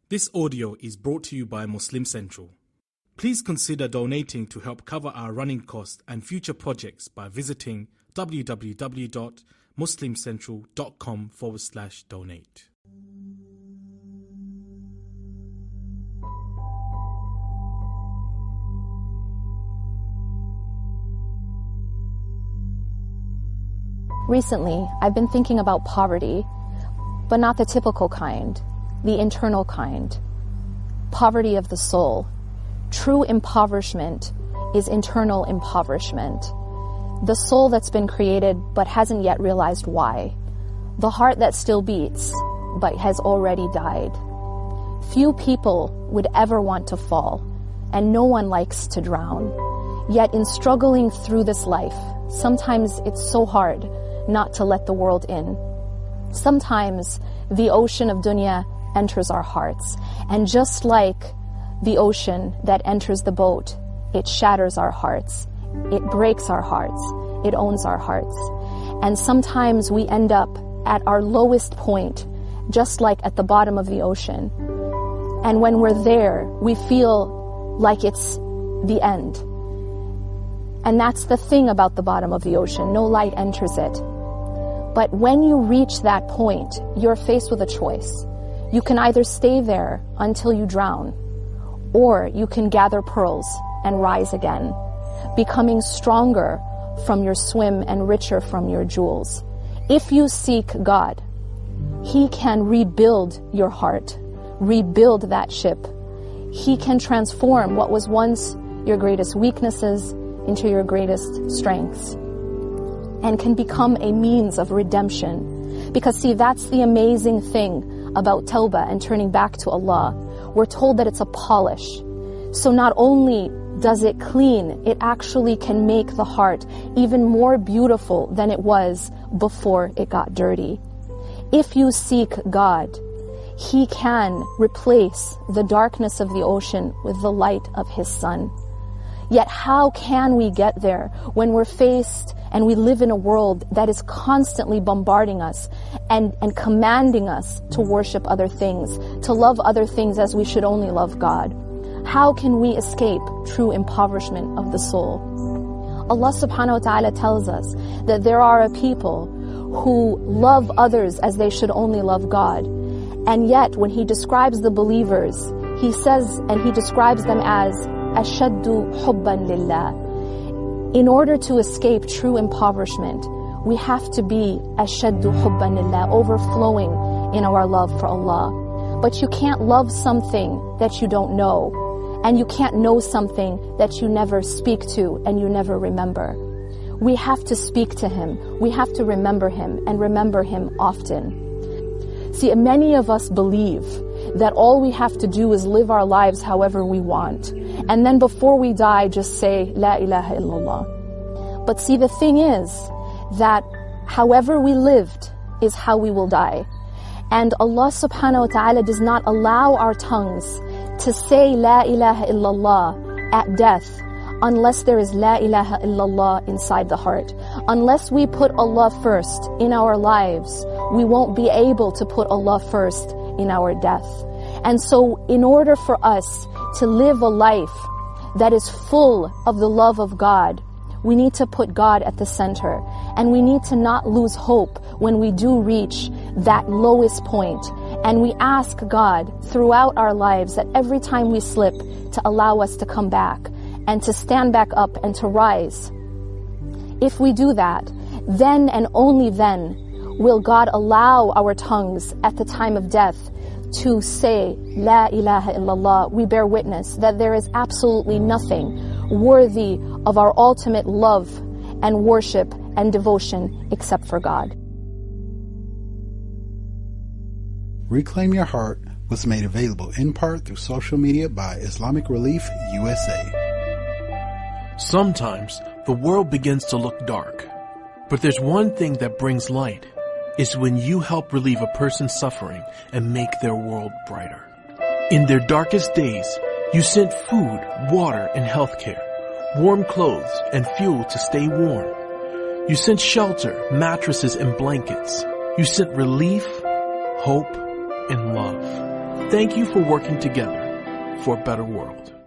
This audio is brought to you by Muslim Central. Please consider donating to help cover our running costs and future projects by visiting www.muslimcentral.com/donate. Recently, I've been thinking about poverty, but not the typical kind, the internal kind. Poverty of the soul. True impoverishment is internal impoverishment. The soul that's been created but hasn't yet realized why. The heart that still beats but has already died. Few people would ever want to fall, and no one likes to drown. Yet in struggling through this life, sometimes it's so hard not to let the world in. Sometimes the ocean of dunya enters our hearts, and just like the ocean that enters the boat, it shatters our hearts, it breaks our hearts, it owns our hearts. And sometimes we end up at our lowest point, just like at the bottom of the ocean. And when we're there, we feel like it's the end. And that's the thing about the bottom of the ocean, no light enters it. But when you reach that point, you're faced with a choice. You can either stay there until you drown, or you can gather pearls and rise again, becoming stronger from your swim and richer from your jewels. If you seek God, He can rebuild your heart, rebuild that ship. He can transform what was once your greatest weaknesses into your greatest strengths, and can become a means of redemption. Because see, that's the amazing thing about tawbah and turning back to Allah. We're told that it's a polish. So not only does it clean, it actually can make the heart even more beautiful than it was before it got dirty. If you seek God, He can replace the darkness of the ocean with the light of His sun. Yet how can we get there when we're faced and we live in a world that is constantly bombarding us and commanding us to worship other things, to love other things as we should only love God? How can we escape true impoverishment of the soul? Allah subhanahu wa ta'ala tells us that there are a people who love others as they should only love God. And yet when He describes the believers, He says, and He describes them as ashaddu hubban lillah. In order to escape true impoverishment, we have to be ashaddu hubban lillah, overflowing in our love for Allah. But you can't love something that you don't know, and you can't know something that you never speak to and you never remember. We have to speak to Him, we have to remember Him, and remember Him often. See, many of us believe that all we have to do is live our lives however we want, and then before we die just say La ilaha illallah. But see, the thing is that however we lived is how we will die. And Allah subhanahu wa ta'ala does not allow our tongues to say La ilaha illallah at death unless there is La ilaha illallah inside the heart. Unless we put Allah first in our lives, we won't be able to put Allah first in our death. And so in order for us to live a life that is full of the love of God, we need to put God at the center. And we need to not lose hope when we do reach that lowest point. And we ask God throughout our lives that every time we slip, to allow us to come back and to stand back up and to rise. If we do that, then and only then will God allow our tongues at the time of death to say La ilaha illallah. We bear witness that there is absolutely nothing worthy of our ultimate love and worship and devotion except for God. Reclaim Your Heart was made available in part through social media by Islamic Relief USA. Sometimes the world begins to look dark, but there's one thing that brings light. Is when you help relieve a person's suffering and make their world brighter. In their darkest days, you sent food, water, and healthcare, warm clothes, and fuel to stay warm. You sent shelter, mattresses, and blankets. You sent relief, hope, and love. Thank you for working together for a better world.